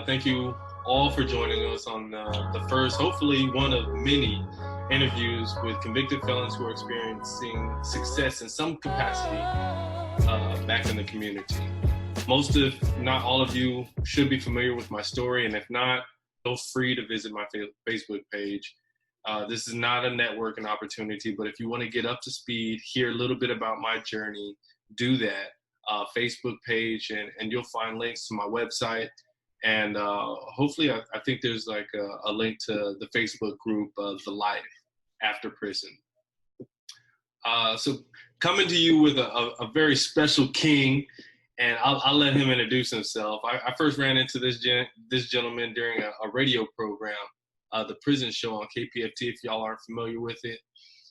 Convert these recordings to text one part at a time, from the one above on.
Thank you all for joining us on the first, hopefully one of many interviews with convicted felons who are experiencing success in some capacity back in the community. Most, if not all of you, should be familiar with my story, and if not, feel free to visit my Facebook page. This is not a networking opportunity, but if you want to get up to speed, hear a little bit about my journey, do that. Facebook page, and you'll find links to my website. And hopefully, I think there's like a link to the Facebook group, The Life After Prison. So coming to you with a very special king, and I'll let him introduce himself. I first ran into this gentleman during a radio program, The Prison Show on KPFT, if y'all aren't familiar with it,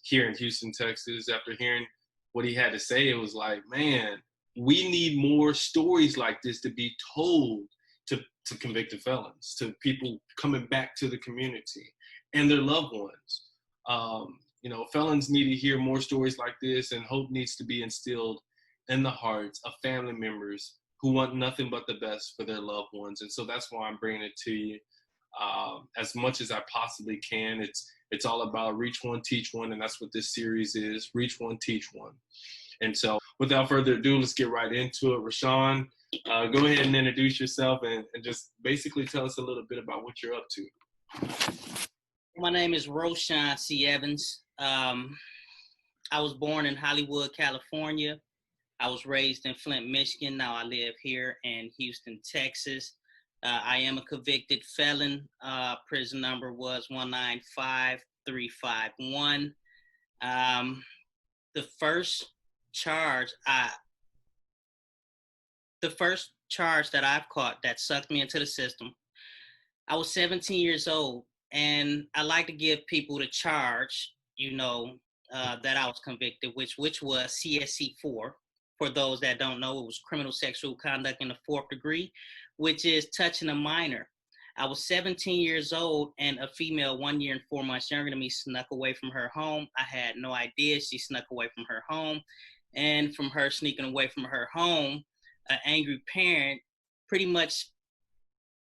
here in Houston, Texas. After hearing what he had to say, it was like, man, we need more stories like this to be told to convicted felons, to people coming back to the community and their loved ones. Felons need to hear more stories like this, and hope needs to be instilled in the hearts of family members who want nothing but the best for their loved ones. And so that's why I'm bringing it to you as much as I possibly can. It's all about reach one, teach one, and that's what this series is, reach one, teach one. And so without further ado, let's get right into it. RoShawn, go ahead and introduce yourself and just basically tell us a little bit about what you're up to. My name is RoShawn C. Evans. I was born in Hollywood, California. I was raised in Flint, Michigan. Now I live here in Houston, Texas. I am a convicted felon. Prison number was 195351. The first charge that I've caught that sucked me into the system, I was 17 years old, and I like to give people the charge, that I was convicted, which was CSC 4. For those that don't know, it was criminal sexual conduct in the 4th degree, which is touching a minor. I was 17 years old, and a female 1 year and 4 months younger than me snuck away from her home. I had no idea she snuck away from her home. And from her sneaking away from her home, an angry parent pretty much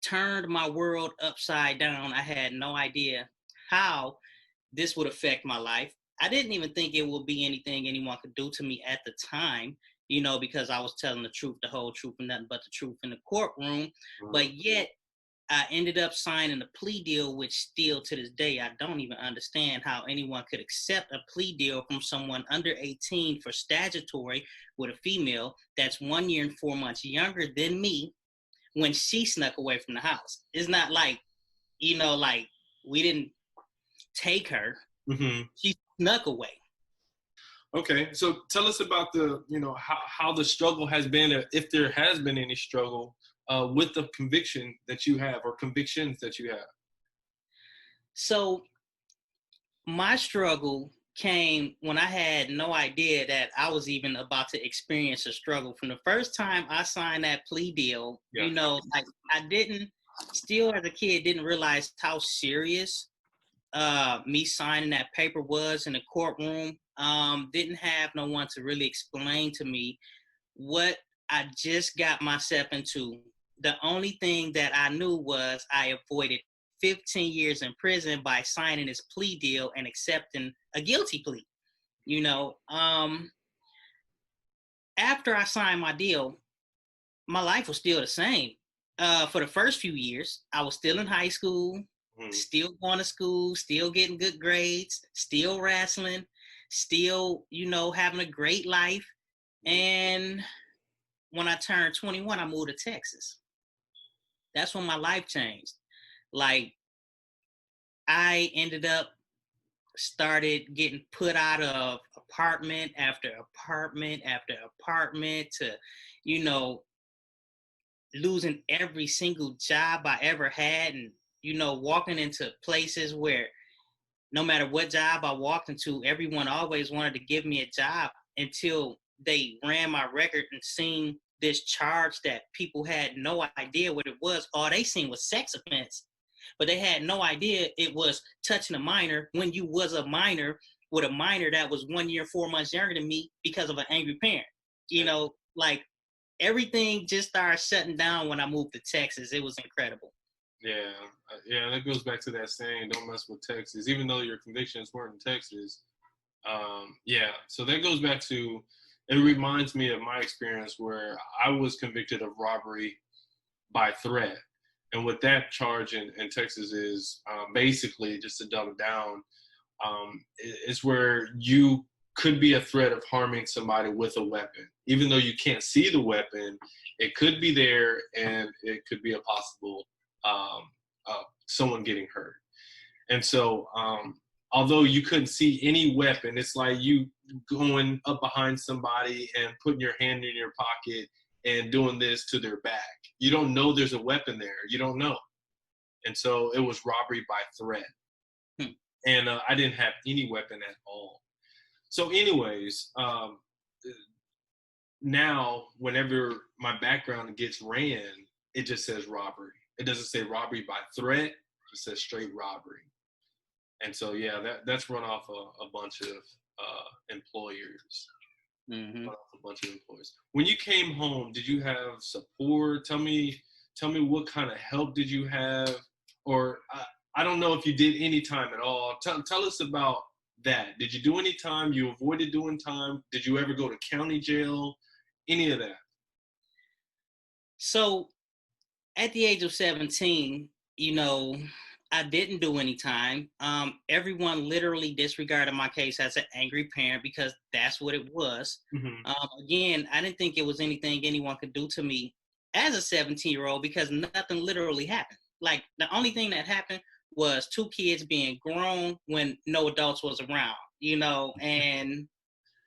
turned my world upside down. I had no idea how this would affect my life. I didn't even think it would be anything anyone could do to me at the time, because I was telling the truth, the whole truth, and nothing but the truth in the courtroom. But yet, I ended up signing a plea deal, which still to this day, I don't even understand how anyone could accept a plea deal from someone under 18 for statutory with a female that's 1 year and 4 months younger than me when she snuck away from the house. It's not like, like we didn't take her. Mm-hmm. She snuck away. Okay, so tell us about how the struggle has been, if there has been any struggle with the conviction that you have, or convictions that you have. So my struggle came when I had no idea that I was even about to experience a struggle. From the first time I signed that plea deal, like I still as a kid, didn't realize how serious me signing that paper was in the courtroom. Didn't have no one to really explain to me what I just got myself into. The only thing that I knew was I avoided 15 years in prison by signing this plea deal and accepting a guilty plea. After I signed my deal, my life was still the same. For the first few years, I was still in high school, still going to school, still getting good grades, still wrestling, still, having a great life. And when I turned 21, I moved to Texas. That's when my life changed. Like, I ended up started getting put out of apartment after apartment after apartment to, losing every single job I ever had, and, walking into places where no matter what job I walked into, everyone always wanted to give me a job until they ran my record and seen this charge that people had no idea what it was. All they seen was sex offense, but they had no idea it was touching a minor when you was a minor with a minor that was 1 year, 4 months younger than me because of an angry parent. Like everything just started shutting down when I moved to Texas. It was incredible. Yeah, that goes back to that saying, "Don't mess with Texas," even though your convictions weren't in Texas. Yeah, so that goes back to. It reminds me of my experience where I was convicted of robbery by threat. And what that charge in Texas is, basically, just to dumb it down, is where you could be a threat of harming somebody with a weapon. Even though you can't see the weapon, it could be there and it could be a possible someone getting hurt. And so, although you couldn't see any weapon, it's like you going up behind somebody and putting your hand in your pocket and doing this to their back. You don't know there's a weapon there. You don't know. And so it was robbery by threat. And I didn't have any weapon at all. So, anyways, now whenever my background gets ran, it just says robbery. It doesn't say robbery by threat. It just says straight robbery. And so, yeah, that's run off a bunch of employers. Mm-hmm. Run off a bunch of employers. When you came home, did you have support? Tell me what kind of help did you have? Or I don't know if you did any time at all. Tell us about that. Did you do any time? You avoided doing time? Did you ever go to county jail? Any of that? So at the age of 17, I didn't do any time. Everyone literally disregarded my case as an angry parent because that's what it was. Mm-hmm. Again, I didn't think it was anything anyone could do to me as a 17-year-old because nothing literally happened. Like the only thing that happened was two kids being grown when no adults was around, and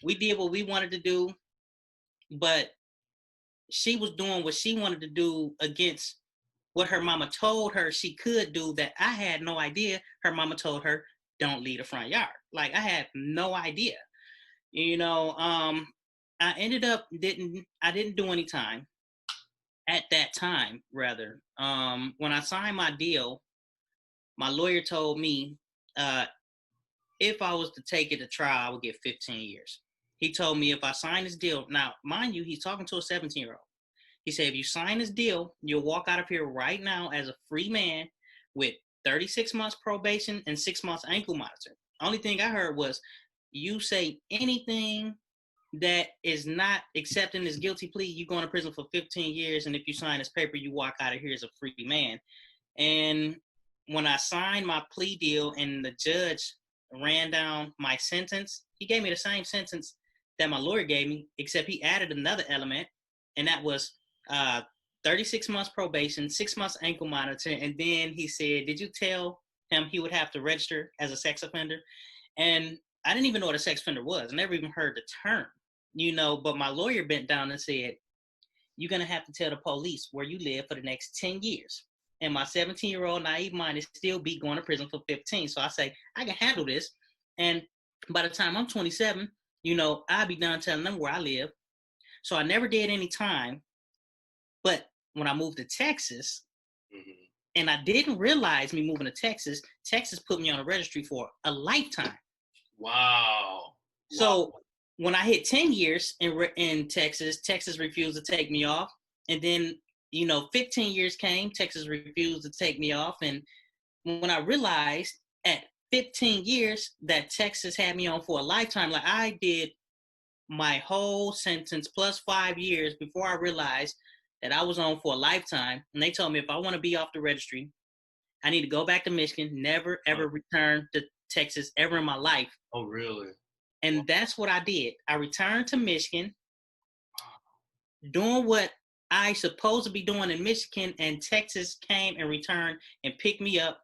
we did what we wanted to do, but she was doing what she wanted to do against what her mama told her she could do that I had no idea. Her mama told her, don't leave the front yard. Like I had no idea. I ended up I didn't do any time at that time, rather. When I signed my deal, my lawyer told me if I was to take it to trial, I would get 15 years. He told me if I sign this deal, now, mind you, he's talking to a 17-year-old. He said, if you sign this deal, you'll walk out of here right now as a free man with 36 months probation and 6 months ankle monitor. Only thing I heard was you say anything that is not accepting this guilty plea, you going to prison for 15 years. And if you sign this paper, you walk out of here as a free man. And when I signed my plea deal and the judge ran down my sentence, he gave me the same sentence that my lawyer gave me, except he added another element, and that was 36 months probation, 6 months ankle monitor, and then he said, did you tell him he would have to register as a sex offender? And I didn't even know what a sex offender was. I never even heard the term, but my lawyer bent down and said, you're going to have to tell the police where you live for the next 10 years. And my 17-year-old naive mind is still be going to prison for 15. So I say, I can handle this. And by the time I'm 27, I'll be done telling them where I live. So I never did any time. But when I moved to Texas, mm-hmm. and I didn't realize me moving to Texas put me on a registry for a lifetime. Wow. So when I hit 10 years in Texas refused to take me off. And then, 15 years came, Texas refused to take me off. And when I realized at 15 years that Texas had me on for a lifetime, like I did my whole sentence plus 5 years before I realized that I was on for a lifetime. And they told me if I want to be off the registry, I need to go back to Michigan, never, ever return to Texas ever in my life. Oh, really? And that's what I did. I returned to Michigan, doing what I supposed to be doing in Michigan, and Texas came and returned and picked me up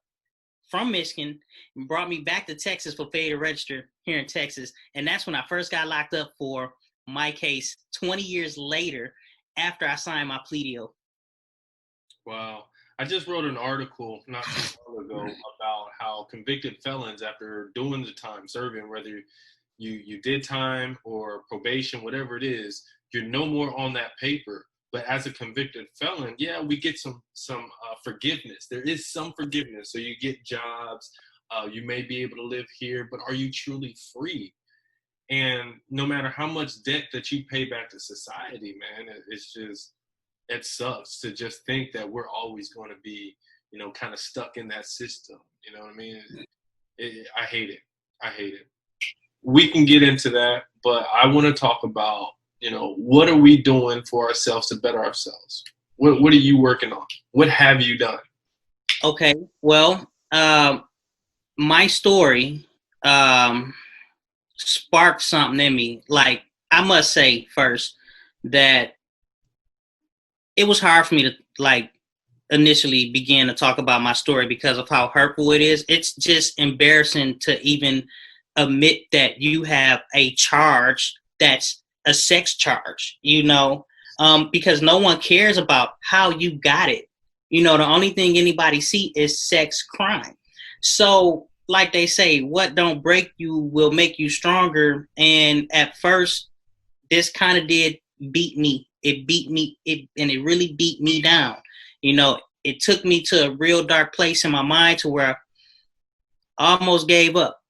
from Michigan and brought me back to Texas for failure to register here in Texas. And that's when I first got locked up for my case 20 years later after I signed my plea deal. Wow. I just wrote an article not too long ago about how convicted felons, after doing the time, serving, whether you did time or probation, whatever it is, you're no more on that paper. But as a convicted felon, yeah, we get some forgiveness. There is some forgiveness. So you get jobs. You may be able to live here, but are you truly free? And no matter how much debt that you pay back to society, man, it sucks to just think that we're always going to be, kind of stuck in that system. You know what I mean? I hate it. I hate it. We can get into that, but I want to talk about, what are we doing for ourselves to better ourselves? What are you working on? What have you done? Okay. Well, my story sparked something in me. Like, I must say first that it was hard for me to initially begin to talk about my story because of how hurtful it is. It's just embarrassing to even admit that you have a charge that's a sex charge, because no one cares about how you got it. The only thing anybody see is sex crime. So, like they say, what don't break you will make you stronger. And at first, this kind of did beat me. It beat me, and it really beat me down. It took me to a real dark place in my mind to where I almost gave up.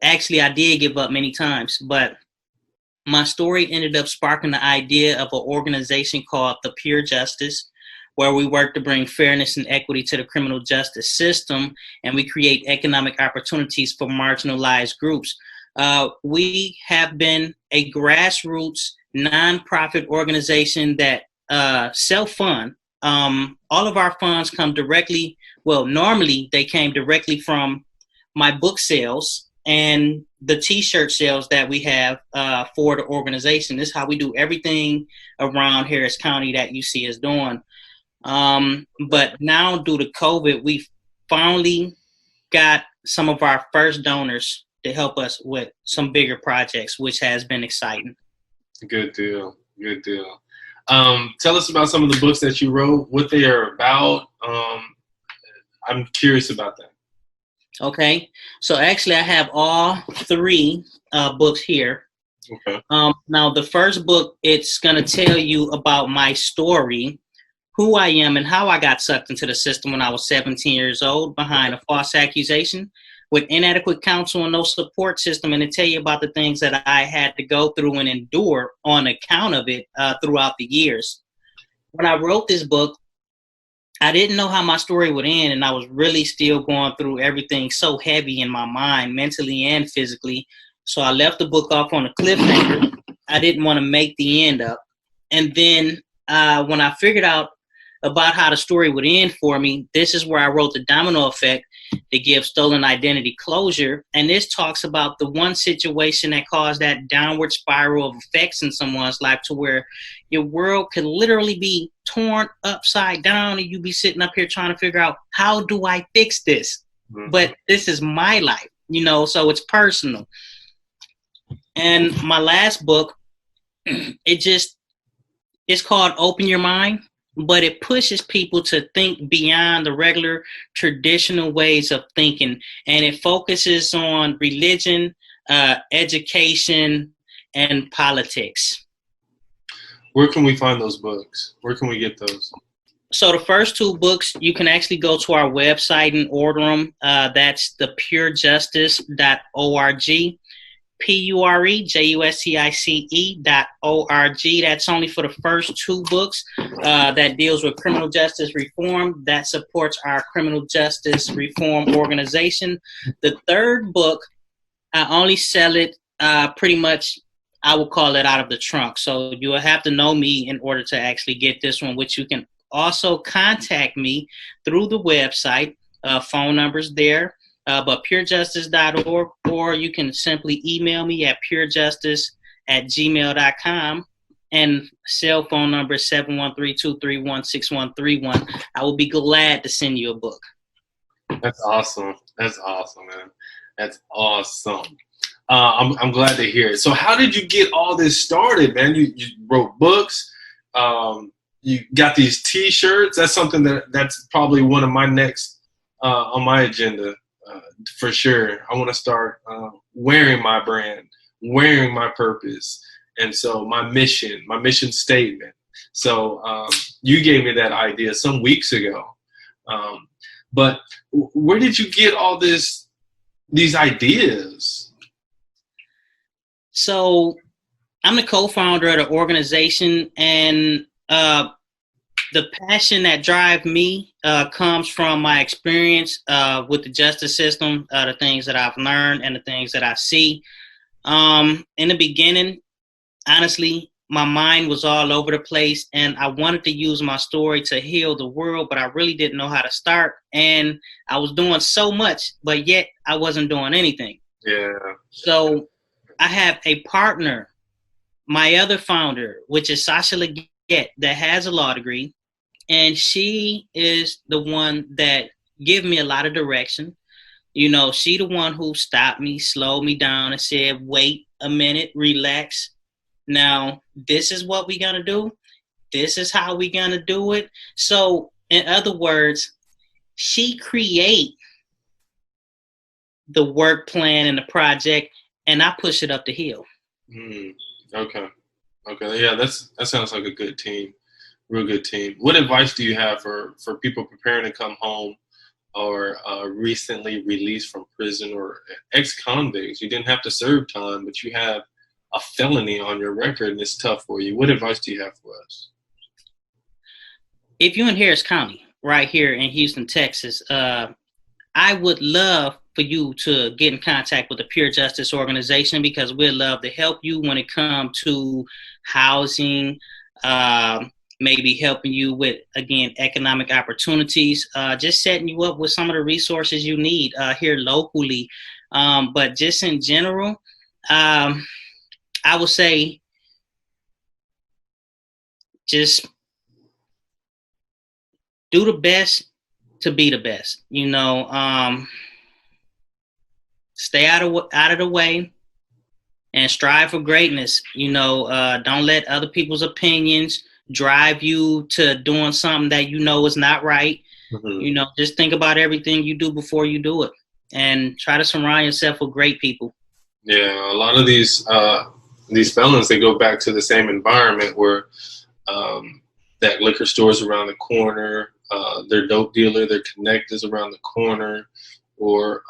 Actually, I did give up many times, but my story ended up sparking the idea of an organization called The Pure Justice, where we work to bring fairness and equity to the criminal justice system, and we create economic opportunities for marginalized groups. We have been a grassroots nonprofit organization that self-fund. All of our funds come directly, normally they came directly from my book sales and the t-shirt sales that we have for the organization. This is how we do everything around Harris County that you see us doing. But now due to COVID, we finally got some of our first donors to help us with some bigger projects, which has been exciting. Good deal. Good deal. Tell us about some of the books that you wrote, what they are about. I'm curious about that. Okay. So actually I have all three books here. Okay. Now the first book, it's going to tell you about my story, who I am and how I got sucked into the system when I was 17 years old behind a false accusation with inadequate counsel and no support system, and to tell you about the things that I had to go through and endure on account of it throughout the years. When I wrote this book, I didn't know how my story would end, and I was really still going through everything so heavy in my mind, mentally and physically. So I left the book off on a cliffhanger. I didn't want to make the end up. And then when I figured out about how the story would end for me, this is where I wrote The Domino Effect to give stolen identity closure. And this talks about the one situation that caused that downward spiral of effects in someone's life to where your world could literally be torn upside down and you be sitting up here trying to figure out, how do I fix this? Mm-hmm. But this is my life, so it's personal. And my last book, it's called Open Your Mind, but it pushes people to think beyond the regular traditional ways of thinking. And it focuses on religion, education, and politics. Where can we find those books? Where can we get those? So the first two books, you can actually go to our website and order them. That's thepurejustice.org. PUREJUSTICE.org. That's only for the first two books that deals with criminal justice reform, that supports our criminal justice reform organization. The third book, I only sell it pretty much, I will call it out of the trunk. So you will have to know me in order to actually get this one, which you can also contact me through the website. Phone numbers there. But purejustice.org, or you can simply email me at purejustice@gmail.com, and cell phone number is 713-231-6131. I will be glad to send you a book. That's awesome. That's awesome, man. That's awesome. I'm glad to hear it. So how did you get all this started, man? You wrote books. You got these T-shirts. That's something that's probably one of my next on my agenda. For sure. I want to start wearing my brand, wearing my purpose. And so my mission statement. So you gave me that idea some weeks ago. But where did you get all these ideas? So I'm the co-founder of the organization, and the passion that drives me comes from my experience with the justice system, the things that I've learned and the things that I see. In the beginning, honestly, my mind was all over the place, and I wanted to use my story to heal the world, but I really didn't know how to start. And I was doing so much, but yet I wasn't doing anything. Yeah. So I have a partner, my other founder, which is Sasha Leggett, that has a law degree, and she is the one that give me a lot of direction. You know, she the one who stopped me, slowed me down, and said, "Wait a minute, relax. Now, this is what we're gonna do. This is how we're gonna do it." So, in other words, she create the work plan and the project, and I push it up the hill. Okay. Yeah, that sounds like a good team. Real good team. What advice do you have for people preparing to come home, or recently released from prison, or ex-convicts? You didn't have to serve time, but you have a felony on your record and it's tough for you. What advice do you have for us? If you're in Harris County, right here in Houston, Texas, I would love for you to get in contact with the Pure Justice organization, because we'd love to help you when it comes to housing, maybe helping you with, again, economic opportunities, just setting you up with some of the resources you need here locally. But just in general, I would say just do the best to be the best. You know, stay out of the way and strive for greatness. You know, don't let other people's opinions drive you to doing something that you know is not right. Mm-hmm. You know, just think about everything you do before you do it, and try to surround yourself with great people. Yeah, a lot of these felons, they go back to the same environment where that liquor store's around the corner, their dope dealer, their connect is around the corner, or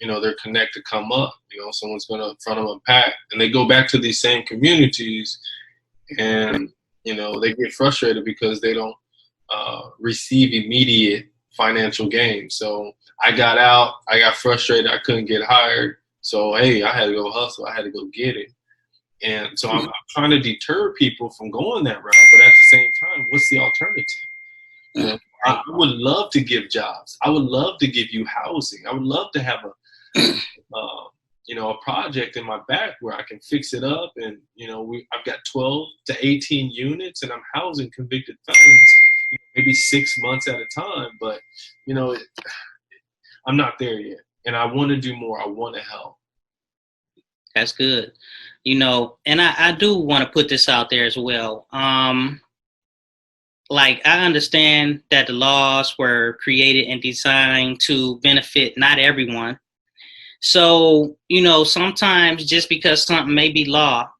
you know, their connect to come up. You know, someone's going to front them a pack, and they go back to these same communities, and you know, they get frustrated because they don't receive immediate financial gain. So I got out, I got frustrated, I couldn't get hired. So, hey, I had to go hustle, I had to go get it. And so I'm trying to deter people from going that route. But at the same time, what's the alternative? You know, I would love to give jobs. I would love to give you housing. I would love to have you know, a project in my back where I can fix it up. And, you know, I've got 12 to 18 units, and I'm housing convicted felons, maybe 6 months at a time. But, you know, I'm not there yet. And I want to do more. I want to help. That's good. You know, and I do want to put this out there as well. Like, I understand that the laws were created and designed to benefit not everyone. So, you know, sometimes just because something may be law,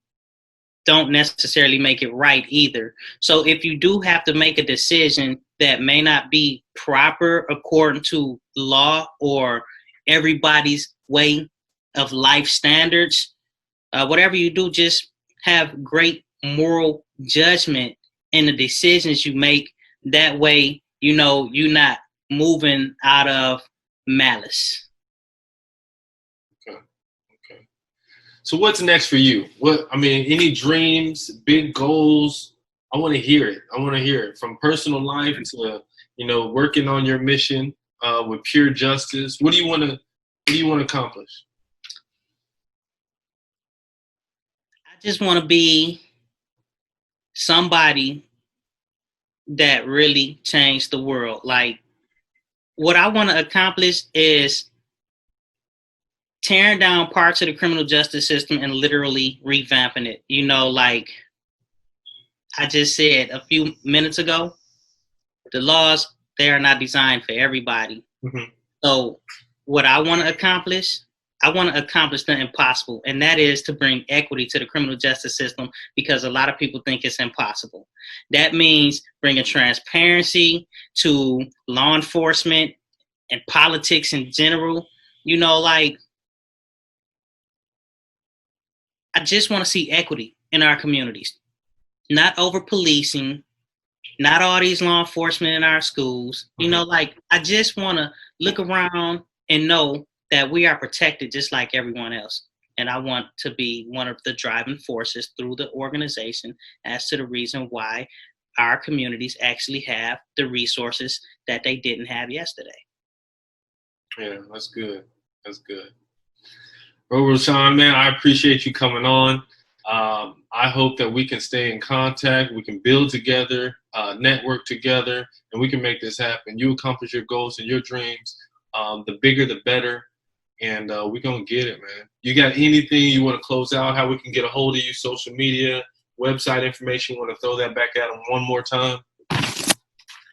don't necessarily make it right either. So if you do have to make a decision that may not be proper according to law or everybody's way of life standards, whatever you do, just have great moral judgment in the decisions you make. That way, you know, you're not moving out of malice. Okay. So what's next for you? Any dreams, big goals? I want to hear it. I want to hear it, from personal life to, you know, working on your mission with Pure Justice. What do you want to accomplish? I just want to be somebody that really changed the world. Like, what I want to accomplish is tearing down parts of the criminal justice system and literally revamping it. You know, like I just said a few minutes ago, the laws, they are not designed for everybody. Mm-hmm. So what I want to accomplish the impossible, and that is to bring equity to the criminal justice system, because a lot of people think it's impossible. That means bringing transparency to law enforcement and politics in general. You know, like, I just want to see equity in our communities, not over policing, not all these law enforcement in our schools. You know, like, I just want to look around and know that we are protected just like everyone else. And I want to be one of the driving forces through the organization as to the reason why our communities actually have the resources that they didn't have yesterday. Yeah, that's good. That's good. Well, RoShawn, man, I appreciate you coming on. I hope that we can stay in contact, we can build together, network together, and we can make this happen. You accomplish your goals and your dreams. The bigger, the better. And we're going to get it, man. You got anything you want to close out, how we can get a hold of you, social media, website information? Want to throw that back at them one more time?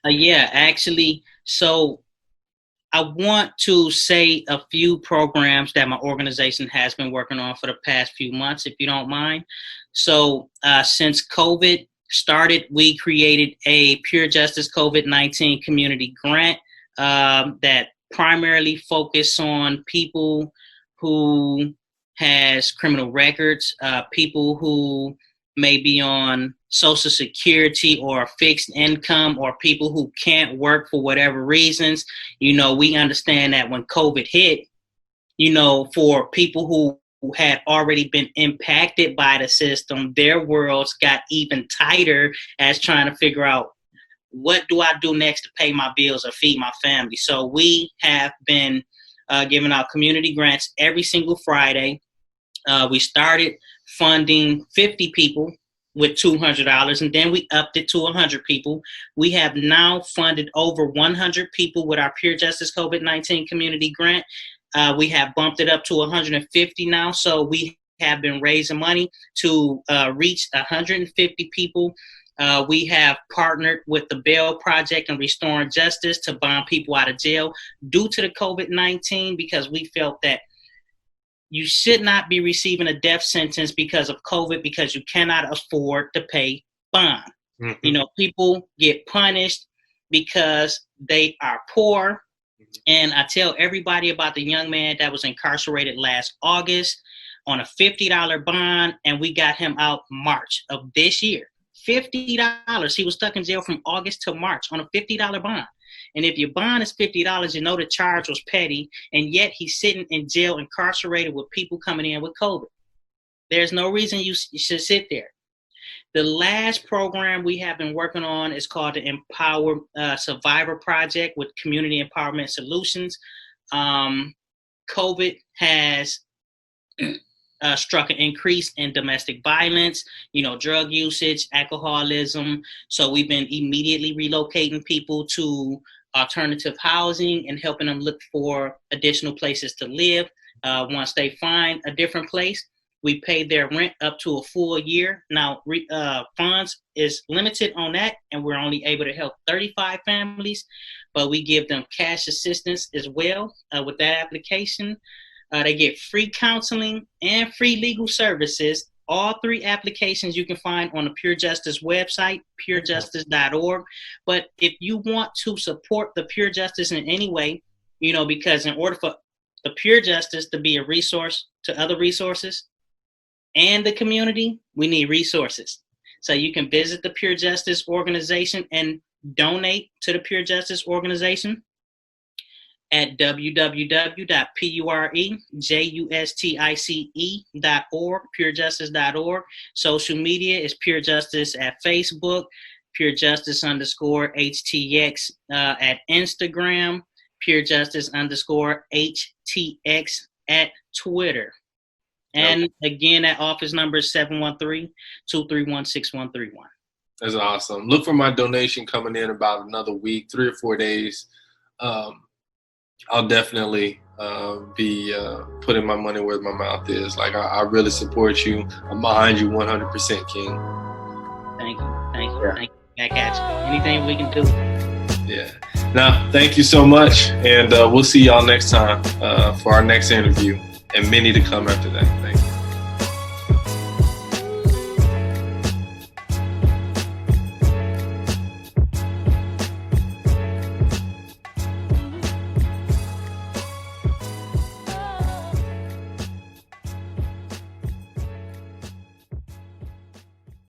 Yeah, actually. So I want to say a few programs that my organization has been working on for the past few months, if you don't mind. So since COVID started, we created a Pure Justice COVID-19 community grant that primarily focus on people who has criminal records, people who may be on Social Security or fixed income, or people who can't work for whatever reasons. You know, we understand that when COVID hit, you know, for people who had already been impacted by the system, their worlds got even tighter as trying to figure out, what do I do next to pay my bills or feed my family? So we have been giving out community grants every single Friday. We started funding 50 people with $200, and then we upped it to 100 people. We have now funded over 100 people with our Pure Justice COVID-19 community grant. We have bumped it up to 150 now. So we have been raising money to reach 150 people. We have partnered with the Bail Project and Restoring Justice to bond people out of jail due to the COVID-19, because we felt that you should not be receiving a death sentence because of COVID, because you cannot afford to pay bond. Mm-hmm. You know, people get punished because they are poor. Mm-hmm. And I tell everybody about the young man that was incarcerated last August on a $50 bond, and we got him out March of this year. $50. He was stuck in jail from August to March on a $50 bond. And if your bond is $50, you know the charge was petty, and yet he's sitting in jail incarcerated with people coming in with COVID. There's no reason you should sit there. The last program we have been working on is called the Empower Survivor Project with Community Empowerment Solutions. COVID has struck an increase in domestic violence, you know, drug usage, alcoholism. So we've been immediately relocating people to alternative housing and helping them look for additional places to live. Once they find a different place, we pay their rent up to a full year. Now, funds is limited on that, and we're only able to help 35 families, but we give them cash assistance as well with that application. They get free counseling and free legal services. All three applications you can find on the Pure Justice website, purejustice.org. But if you want to support the Pure Justice in any way, you know, because in order for the Pure Justice to be a resource to other resources and the community, we need resources. So you can visit the Pure Justice organization and donate to the Pure Justice organization at www.purejustice.org, purejustice.org. Social media is Pure Justice at Facebook, Pure Justice _HTX at Instagram, Pure Justice _HTX at Twitter. And again, that office number is 713-231-6131. That's awesome. Look for my donation coming in about another week, 3 or 4 days. I'll definitely be putting my money where my mouth is. Like, I really support you. I'm behind you 100%, King. Thank you. Thank you. Yeah. Thank you. Back at you. Anything we can do. Yeah. Now, thank you so much. And we'll see y'all next time for our next interview, and many to come after that.